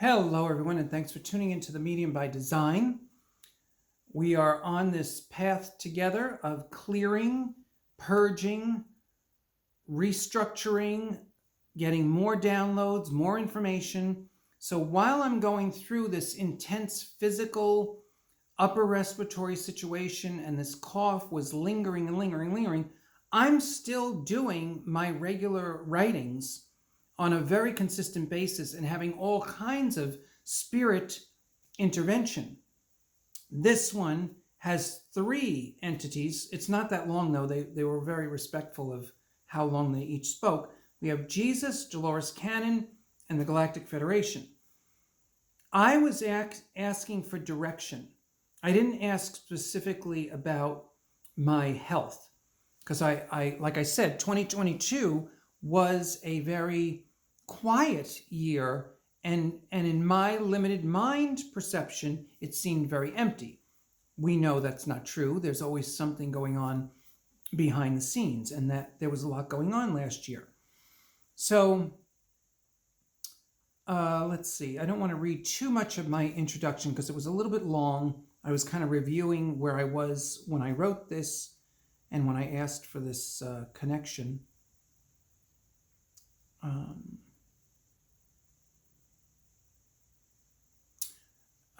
Hello, everyone, and thanks for tuning into the Medium by Design. We are on this path together of clearing, purging, restructuring, getting more downloads, more information. So while I'm going through this intense physical upper respiratory situation and this cough was lingering and lingering, I'm still doing my regular writings on a very consistent basis and having all kinds of spirit intervention. This one has 3 entities. It's not that long, though. They were very respectful of how long they each spoke. We have Jesus, Dolores Cannon, and the Galactic Federation. I was asking for direction. I didn't ask specifically about my health because I like I said, 2022 was a very quiet year, and in my limited mind perception, it seemed very empty. We know that's not true. There's always something going on behind the scenes, and that there was a lot going on last year. So let's see. I don't want to read too much of my introduction because it was a little bit long. I was kind of reviewing where I was when I wrote this and when I asked for this connection.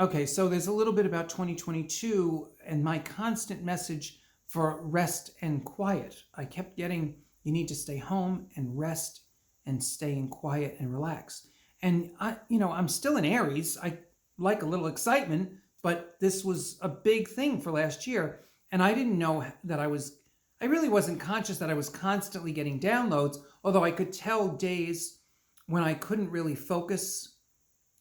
Okay, so there's a little bit about 2022 and my constant message for rest and quiet. I kept getting, you need to stay home and rest and stay in quiet and relax. And I'm still in Aries. I like a little excitement, but this was a big thing for last year. And I didn't know that I really wasn't conscious that I was constantly getting downloads, although I could tell days when I couldn't really focus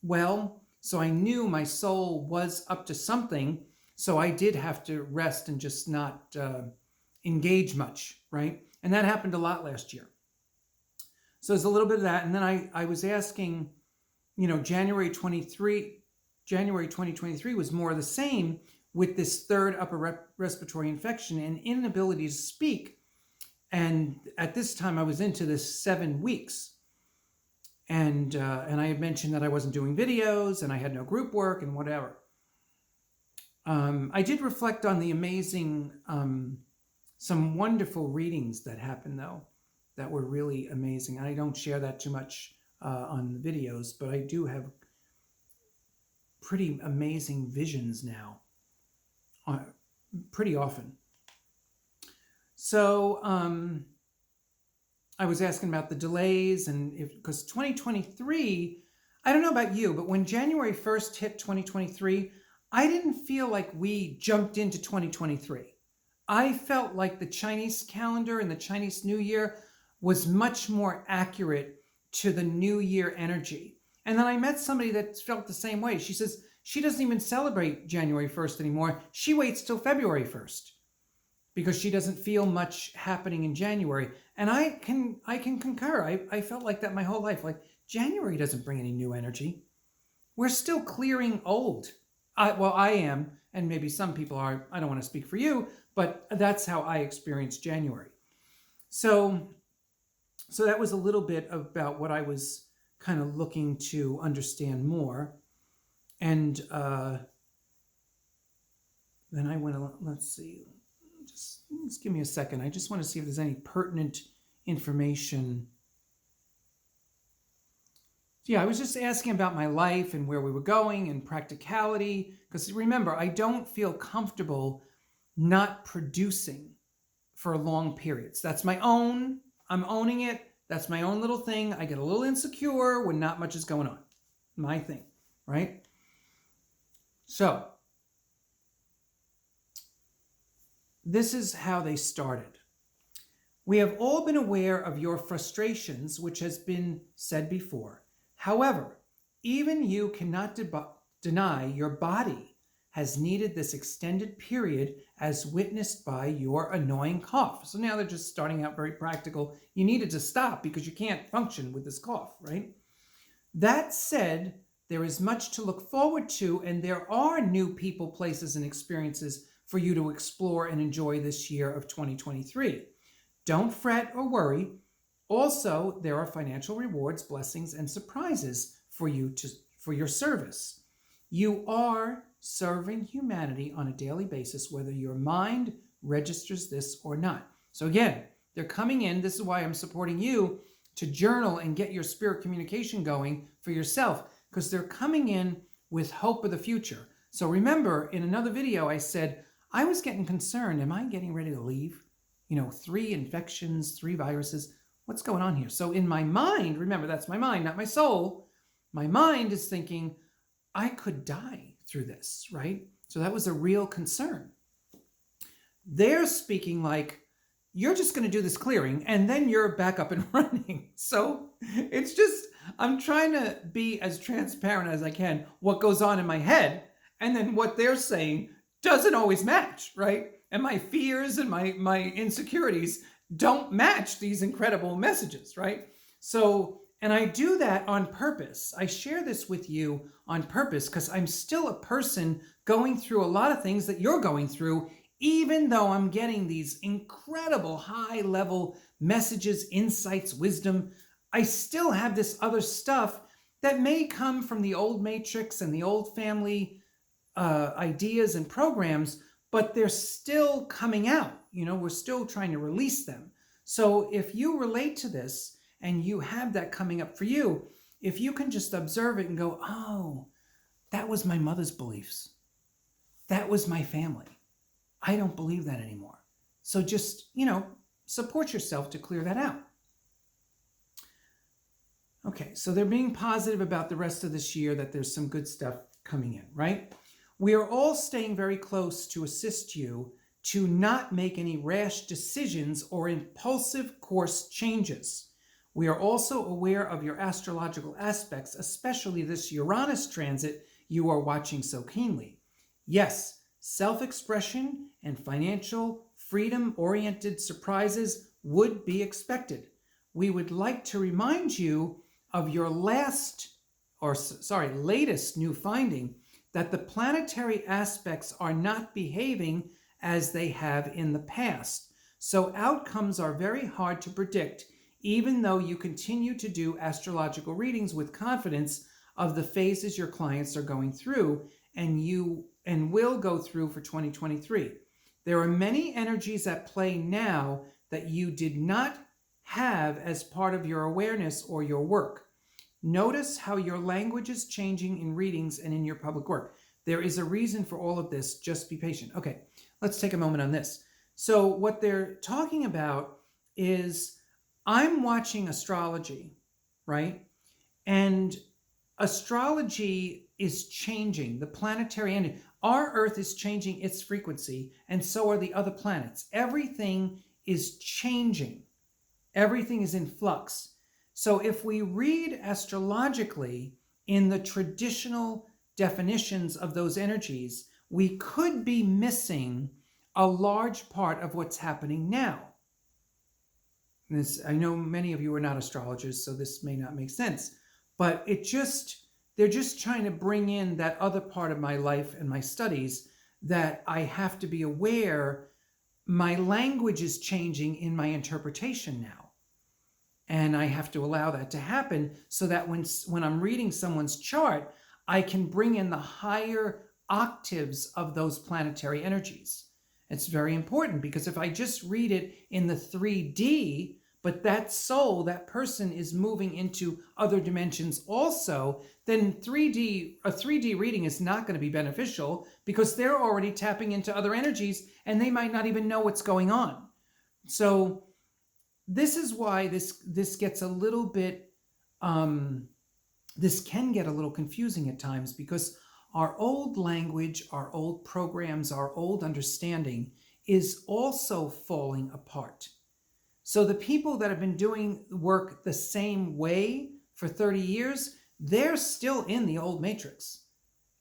well. So I knew my soul was up to something. So I did have to rest and just not engage much, right? And that happened a lot last year. So there's a little bit of that. And then I was asking, January 2023 was more of the same with this third upper respiratory infection and inability to speak. And at this time I was into this 7 weeks. And I had mentioned that I wasn't doing videos and I had no group work and whatever. I did reflect on the amazing, some wonderful readings that happened, though, that were really amazing. I don't share that too much on the videos, but I do have pretty amazing visions now, pretty often. So I was asking about the delays, and because 2023, I don't know about you, but when January 1st hit 2023, I didn't feel like we jumped into 2023. I felt like the Chinese calendar and the Chinese New Year was much more accurate to the New Year energy. And then I met somebody that felt the same way. She says she doesn't even celebrate January 1st anymore. She waits till February 1st because she doesn't feel much happening in January. And I can concur. I felt like that my whole life. Like, January doesn't bring any new energy. We're still clearing old. I am, and maybe some people are. I don't want to speak for you, but that's how I experienced January. So that was a little bit about what I was kind of looking to understand more. And then I went, let's see, just give me a second. I just want to see if there's any pertinent information. Yeah, I was just asking about my life and where we were going and practicality. Because remember, I don't feel comfortable not producing for long periods. That's my own. I'm owning it. That's my own little thing. I get a little insecure when not much is going on. My thing, right? So this is how they started. We have all been aware of your frustrations, which has been said before. However, even you cannot deny your body has needed this extended period as witnessed by your annoying cough. So now they're just starting out very practical. You needed to stop because you can't function with this cough, right? That said, there is much to look forward to, and there are new people, places, and experiences for you to explore and enjoy this year of 2023. Don't fret or worry. Also, there are financial rewards, blessings, and surprises for for your service. You are serving humanity on a daily basis, whether your mind registers this or not. So again, they're coming in. This is why I'm supporting you to journal and get your spirit communication going for yourself, because they're coming in with hope of the future. So remember, in another video, I said, I was getting concerned. Am I getting ready to leave? 3 infections, 3 viruses. What's going on here? So in my mind, remember, that's my mind, not my soul. My mind is thinking, I could die through this, right? So that was a real concern. They're speaking like, you're just going to do this clearing and then you're back up and running. So it's just, I'm trying to be as transparent as I can, what goes on in my head, and then what they're saying doesn't always match, right? And my fears and my insecurities don't match these incredible messages, right? So, and I do that on purpose. I share this with you on purpose because I'm still a person going through a lot of things that you're going through, even though I'm getting these incredible high-level messages, insights, wisdom. I still have this other stuff that may come from the old matrix and the old family ideas and programs, but they're still coming out. We're still trying to release them. So if you relate to this and you have that coming up for you, if you can just observe it and go, oh, that was my mother's beliefs. That was my family. I don't believe that anymore. So just, support yourself to clear that out. Okay, so they're being positive about the rest of this year, that there's some good stuff coming in, right? We are all staying very close to assist you to not make any rash decisions or impulsive course changes. We are also aware of your astrological aspects, especially this Uranus transit you are watching so keenly. Yes, self-expression and financial freedom-oriented surprises would be expected. We would like to remind you of your latest new finding, that the planetary aspects are not behaving as they have in the past. So outcomes are very hard to predict, even though you continue to do astrological readings with confidence of the phases your clients are going through and will go through for 2023. There are many energies at play now that you did not have as part of your awareness or your work. Notice how your language is changing in readings and in your public work. There is a reason for all of this. Just be patient. Okay, let's take a moment on this. So what they're talking about is, I'm watching astrology, right? And astrology is changing. The planetary energy. Our Earth is changing its frequency, and so are the other planets. Everything is changing. Everything is in flux. So if we read astrologically in the traditional definitions of those energies, we could be missing a large part of what's happening now. I know many of you are not astrologers, so this may not make sense, but they're just trying to bring in that other part of my life and my studies, that I have to be aware my language is changing in my interpretation now. And I have to allow that to happen so that when I'm reading someone's chart, I can bring in the higher octaves of those planetary energies. It's very important, because if I just read it in the 3D, but that soul, that person is moving into other dimensions also, then a 3D reading is not going to be beneficial, because they're already tapping into other energies and they might not even know what's going on. So this is why this gets a little bit, this can get a little confusing at times, because our old language, our old programs, our old understanding is also falling apart. So the people that have been doing work the same way for 30 years, they're still in the old matrix.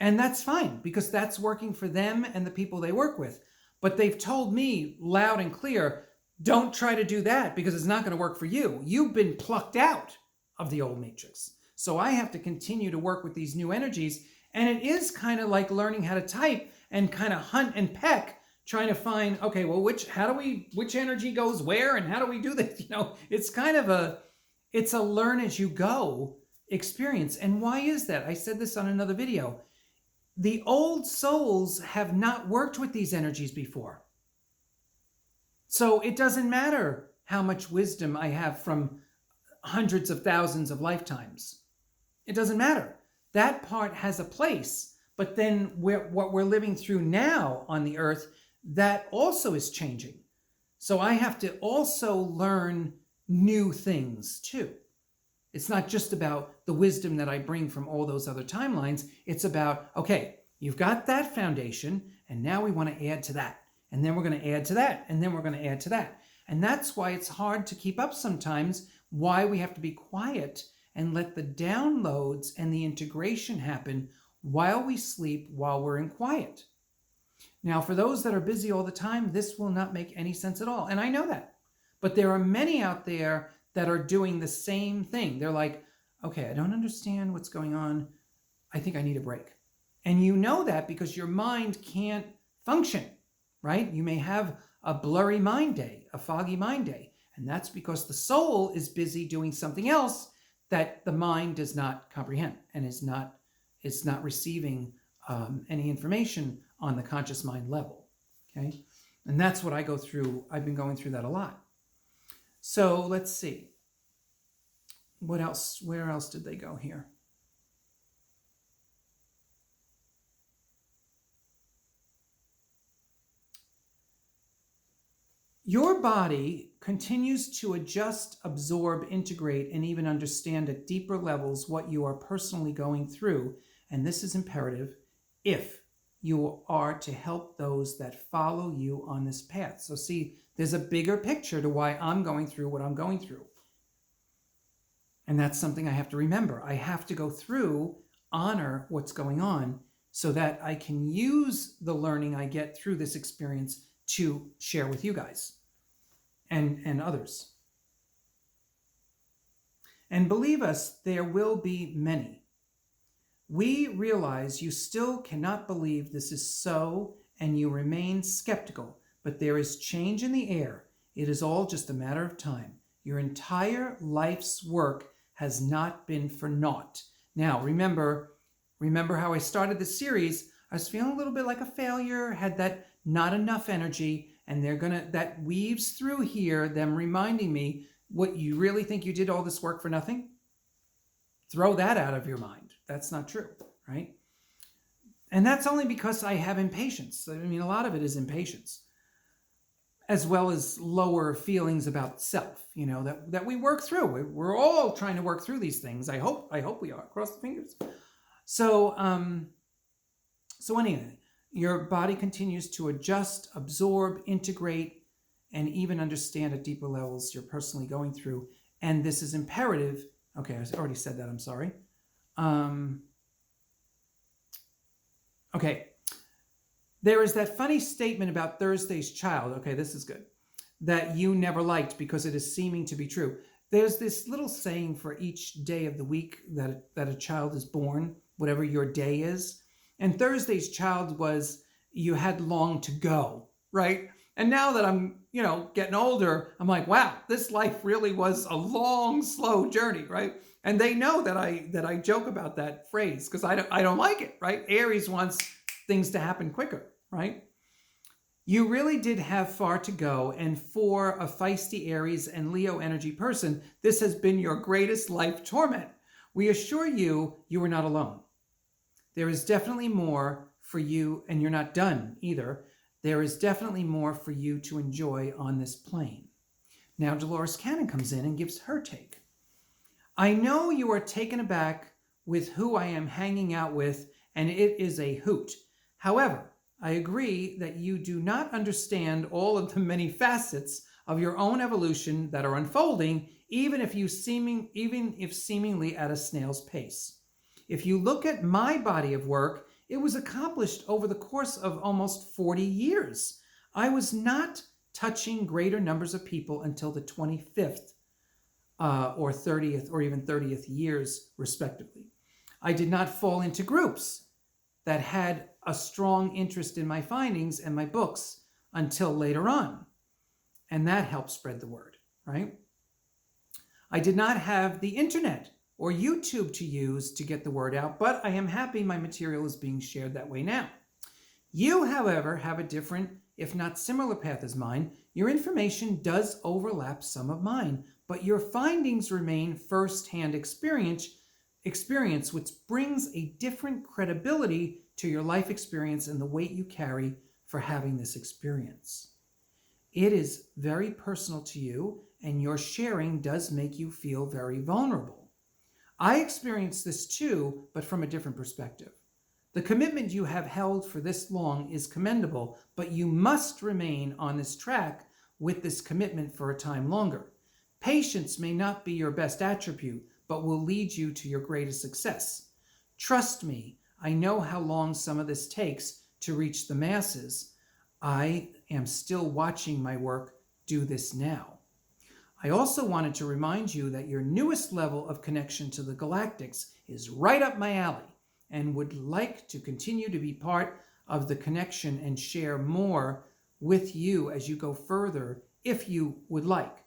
And that's fine, because that's working for them and the people they work with. But they've told me loud and clear, don't try to do that, because it's not going to work for you. You've been plucked out of the old matrix. So I have to continue to work with these new energies. And it is kind of like learning how to type and kind of hunt and peck, trying to find, okay, well, which energy goes where and how do we do this? It's kind of it's a learn as you go experience. And why is that? I said this on another video. The old souls have not worked with these energies before. So it doesn't matter how much wisdom I have from hundreds of thousands of lifetimes. It doesn't matter. That part has a place. But then what we're living through now on the earth, that also is changing. So I have to also learn new things too. It's not just about the wisdom that I bring from all those other timelines. It's about, okay, you've got that foundation, and now we want to add to that. And then we're going to add to that. And then we're going to add to that. And that's why it's hard to keep up sometimes, why we have to be quiet and let the downloads and the integration happen while we sleep, while we're in quiet. Now, for those that are busy all the time, this will not make any sense at all. And I know that. But there are many out there that are doing the same thing. They're like, okay, I don't understand what's going on. I think I need a break. And you know that because your mind can't function, right? You may have a blurry mind day, a foggy mind day. And that's because the soul is busy doing something else that the mind does not comprehend and is not receiving any information on the conscious mind level, okay? And that's what I go through. I've been going through that a lot. So let's see. What else? Where else did they go here? Your body continues to adjust, absorb, integrate, and even understand at deeper levels what you are personally going through. And this is imperative if you are to help those that follow you on this path. So see, there's a bigger picture to why I'm going through what I'm going through. And that's something I have to remember. I have to go through, honor what's going on so that I can use the learning I get through this experience to share with you guys and others. And believe us, there will be many. We realize you still cannot believe this is so, and you remain skeptical, but there is change in the air. It is all just a matter of time. Your entire life's work has not been for naught. Now, remember how I started the series. I was feeling a little bit like a failure, had that not enough energy, and that weaves through here, them reminding me, what, you really think you did all this work for nothing? Throw that out of your mind. That's not true, right? And that's only because I have impatience. I mean, a lot of it is impatience, as well as lower feelings about self, that we work through. We're all trying to work through these things. I hope we are. Cross the fingers. So anyway, your body continues to adjust, absorb, integrate, and even understand at deeper levels you're personally going through. And this is imperative. Okay, I already said that. I'm sorry. Okay. There is that funny statement about Thursday's child. Okay, this is good. That you never liked because it is seeming to be true. There's this little saying for each day of the week that a child is born, whatever your day is. And Thursday's child was, you had long to go, right? And now that I'm, getting older, I'm like, wow, this life really was a long, slow journey, right? And they know that I joke about that phrase because I don't like it, right? Aries wants things to happen quicker, right? You really did have far to go, and for a feisty Aries and Leo energy person, this has been your greatest life torment. We assure you, you are not alone. There is definitely more for you, and you're not done either. There is definitely more for you to enjoy on this plane. Now Dolores Cannon comes in and gives her take. I know you are taken aback with who I am hanging out with, and it is a hoot. However, I agree that you do not understand all of the many facets of your own evolution that are unfolding, even if seemingly at a snail's pace. If you look at my body of work, it was accomplished over the course of almost 40 years. I was not touching greater numbers of people until the 25th or 30th or even 30th years, respectively. I did not fall into groups that had a strong interest in my findings and my books until later on. And that helped spread the word, right? I did not have the internet or YouTube to use to get the word out, but I am happy my material is being shared that way now. You, however, have a different, if not similar path as mine. Your information does overlap some of mine, but your findings remain first-hand experience, which brings a different credibility to your life experience and the weight you carry for having this experience. It is very personal to you, and your sharing does make you feel very vulnerable. I experienced this too, but from a different perspective. The commitment you have held for this long is commendable, but you must remain on this track with this commitment for a time longer. Patience may not be your best attribute, but will lead you to your greatest success. Trust me, I know how long some of this takes to reach the masses. I am still watching my work do this now. I also wanted to remind you that your newest level of connection to the Galactics is right up my alley, and would like to continue to be part of the connection and share more with you as you go further, if you would like.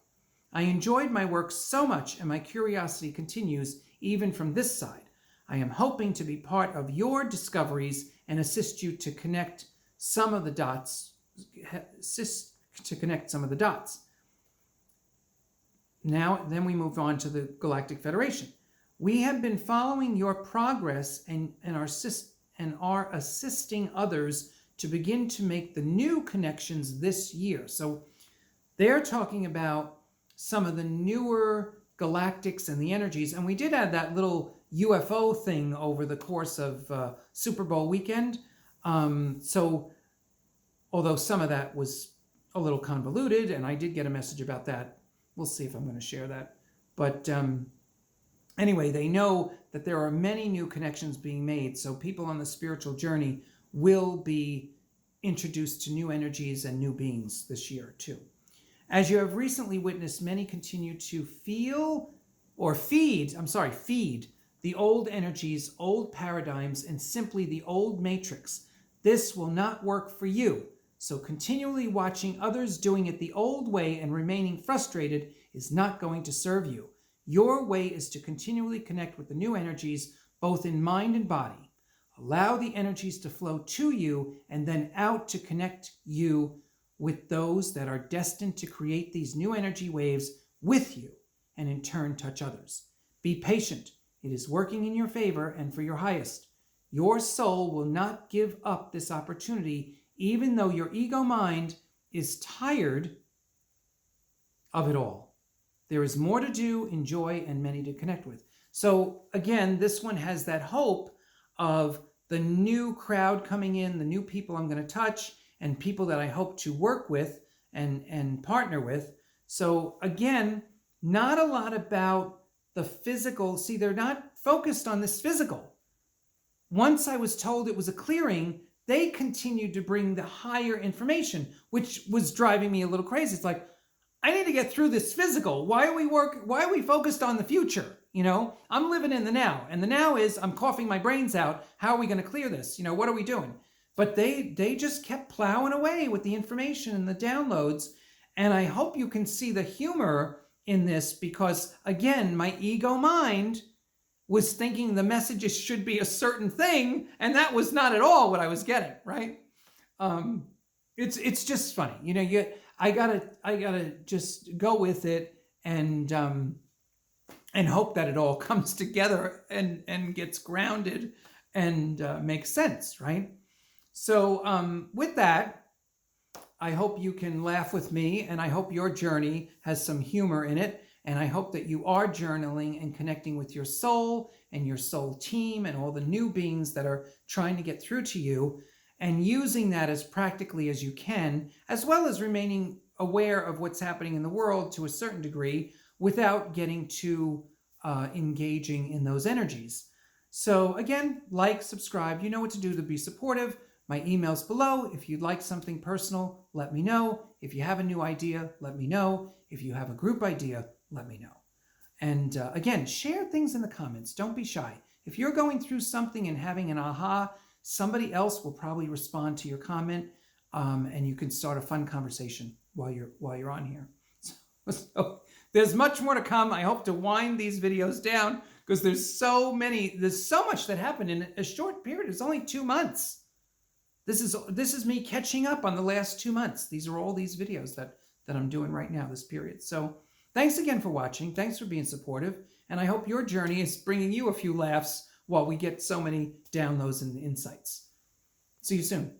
I enjoyed my work so much, and my curiosity continues even from this side. I am hoping to be part of your discoveries and assist you to connect some of the dots. Now, then we move on to the Galactic Federation. We have been following your progress and are assisting others to begin to make the new connections this year. So they're talking about some of the newer galactics and the energies. And we did add that little UFO thing over the course of Super Bowl weekend. So although some of that was a little convoluted, and I did get a message about that. We'll see if I'm going to share that. But anyway, they know that there are many new connections being made, so people on the spiritual journey will be introduced to new energies and new beings this year too. As you have recently witnessed, many continue to feed the old energies, old paradigms, and simply the old matrix. This will not work for you. So continually watching others doing it the old way and remaining frustrated is not going to serve you. Your way is to continually connect with the new energies, both in mind and body. Allow the energies to flow to you and then out to connect you with those that are destined to create these new energy waves with you and in turn touch others. Be patient. It is working in your favor and for your highest. Your soul will not give up this opportunity, even though your ego mind is tired of it all. There is more to do, enjoy, and many to connect with. So again, this one has that hope of the new crowd coming in, the new people I'm going to touch, and people that I hope to work with and partner with. So again, not a lot about the physical. See, they're not focused on this physical. Once I was told it was a clearing, they continued to bring the higher information, which was driving me a little crazy. It's like, I need to get through this physical. Why are we focused on the future? You know, I'm living in the now, and the now is I'm coughing my brains out. How are we going to clear this? You know, what are we doing? But they just kept plowing away with the information and the downloads. And I hope you can see the humor in this, because again, my ego mind was thinking the messages should be a certain thing, and that was not at all what I was getting, right? It's just funny, you know. I gotta just go with it and hope that it all comes together and gets grounded and makes sense, right? So with that, I hope you can laugh with me, and I hope your journey has some humor in it. And I hope that you are journaling and connecting with your soul and your soul team and all the new beings that are trying to get through to you, and using that as practically as you can, as well as remaining aware of what's happening in the world to a certain degree without getting too engaging in those energies. So again, like, subscribe, you know what to do to be supportive. My email's below. If you'd like something personal, let me know. If you have a new idea, let me know. If you have a group idea, let me know. And again, share things in the comments. Don't be shy. If you're going through something and having an aha, somebody else will probably respond to your comment, and you can start a fun conversation while you're on here. So there's much more to come. I hope to wind these videos down. because there's so much that happened in a short period. It's only 2 months. This is me catching up on the last 2 months. These are all these videos that I'm doing right now, this period. So thanks again for watching. Thanks for being supportive. And I hope your journey is bringing you a few laughs while we get so many downloads and insights. See you soon.